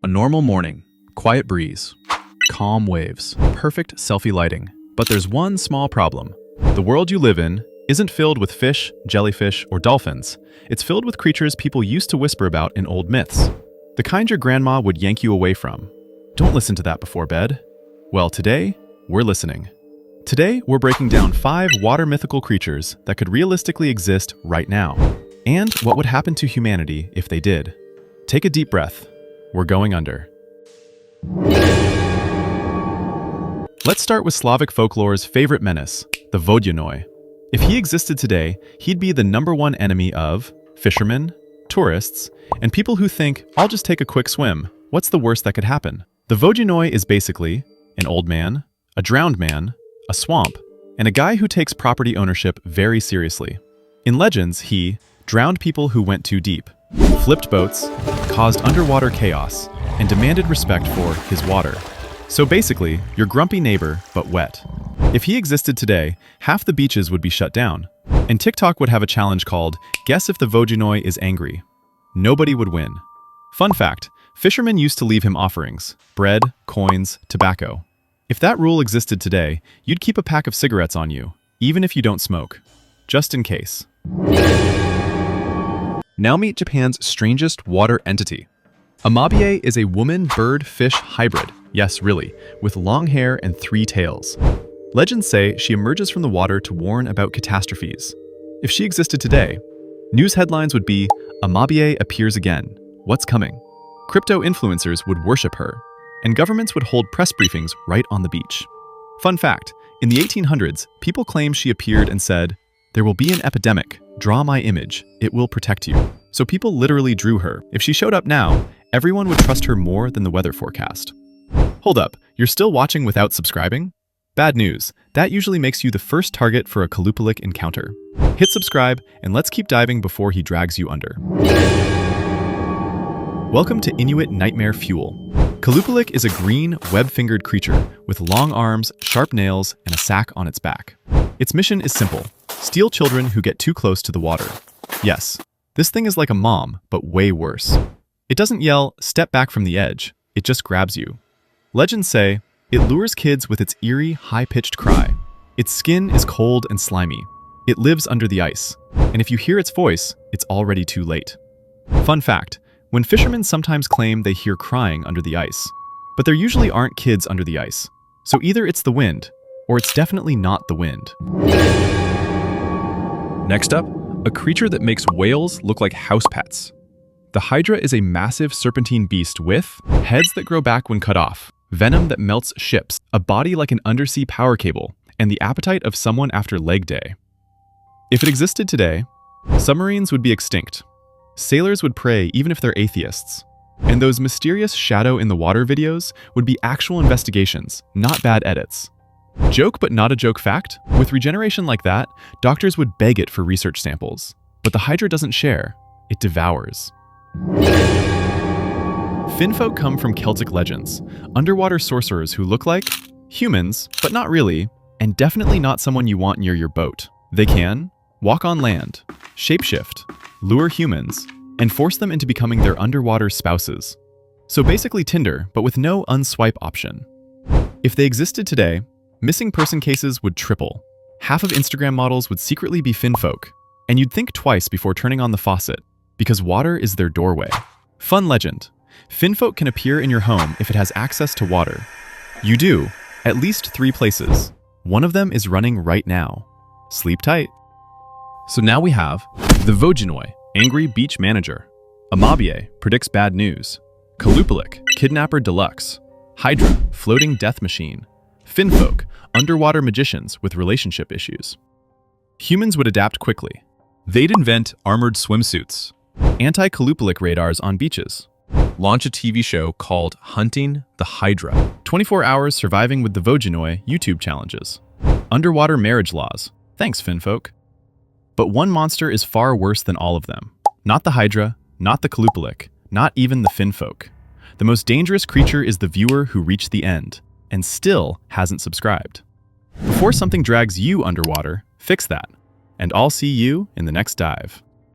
A normal morning, quiet breeze, calm waves, perfect selfie lighting. But there's one small problem. The world you live in isn't filled with fish, jellyfish, or dolphins. It's filled with creatures people used to whisper about in old myths. The kind your grandma would yank you away from. Don't listen to that before bed. Well, today, we're listening. Today, we're breaking down 5 water mythical creatures that could realistically exist right now, and what would happen to humanity if they did. Take a deep breath. We're going under. Let's start with Slavic folklore's favorite menace, the Vodyanoy. If he existed today, he'd be the #1 enemy of fishermen, tourists, and people who think, I'll just take a quick swim. What's the worst that could happen? The Vodyanoy is basically an old man, a drowned man, a swamp, and a guy who takes property ownership very seriously. In legends, he drowned people who went too deep, flipped boats, caused underwater chaos, and demanded respect for his water. So basically, your grumpy neighbor, but wet. If he existed today, half the beaches would be shut down, and TikTok would have a challenge called, Guess if the Vodyanoy is angry. Nobody would win. Fun fact, fishermen used to leave him offerings, bread, coins, tobacco. If that rule existed today, you'd keep a pack of cigarettes on you, even if you don't smoke, just in case. Now meet Japan's strangest water entity. Amabié is a woman-bird-fish hybrid, yes really, with long hair and 3 tails. Legends say she emerges from the water to warn about catastrophes. If she existed today, news headlines would be, Amabié appears again, what's coming? Crypto influencers would worship her, and governments would hold press briefings right on the beach. Fun fact, in the 1800s, people claimed she appeared and said, there will be an epidemic, draw my image, it will protect you. So people literally drew her. If she showed up now, everyone would trust her more than the weather forecast. Hold up, you're still watching without subscribing? Bad news, that usually makes you the first target for a Kalupalik encounter. Hit subscribe, and let's keep diving before he drags you under. Welcome to Inuit Nightmare Fuel. Kalupalik is a green, web-fingered creature with long arms, sharp nails, and a sack on its back. Its mission is simple: steal children who get too close to the water. Yes, this thing is like a mom, but way worse. It doesn't yell, step back from the edge, it just grabs you. Legends say, it lures kids with its eerie, high-pitched cry. Its skin is cold and slimy. It lives under the ice, and if you hear its voice, it's already too late. Fun fact, when fishermen sometimes claim they hear crying under the ice, but there usually aren't kids under the ice. So either it's the wind, or it's definitely not the wind. Next up, a creature that makes whales look like house pets. The Hydra is a massive serpentine beast with heads that grow back when cut off, venom that melts ships, a body like an undersea power cable, and the appetite of someone after leg day. If it existed today, submarines would be extinct. Sailors would pray even if they're atheists. And those mysterious shadow in the water videos would be actual investigations, not bad edits. Joke but not a joke fact, with regeneration like that, doctors would beg it for research samples. But the Hydra doesn't share, it devours. Finfolk come from Celtic legends, underwater sorcerers who look like humans, but not really, and definitely not someone you want near your boat. They can walk on land, shapeshift, lure humans, and force them into becoming their underwater spouses. So basically Tinder, but with no unswipe option. If they existed today, missing person cases would triple. Half of Instagram models would secretly be Finfolk, and you'd think twice before turning on the faucet, because water is their doorway. Fun legend. Finfolk can appear in your home if it has access to water. You do, at least 3 places. One of them is running right now. Sleep tight. So now we have the Vodyanoy, angry beach manager. Amabié predicts bad news. Kalupalik, kidnapper deluxe. Hydra, floating death machine. Finfolk, underwater magicians with relationship issues. Humans would adapt quickly. They'd invent armored swimsuits, anti-Kalupalik radars on beaches, launch a TV show called Hunting the Hydra, 24 hours surviving with the Vodyanoy YouTube challenges, underwater marriage laws. Thanks, Finfolk. But one monster is far worse than all of them. Not the Hydra, not the Kalupalik, not even the Finfolk. The most dangerous creature is the viewer who reached the end and still hasn't subscribed. Before something drags you underwater, fix that. And I'll see you in the next dive.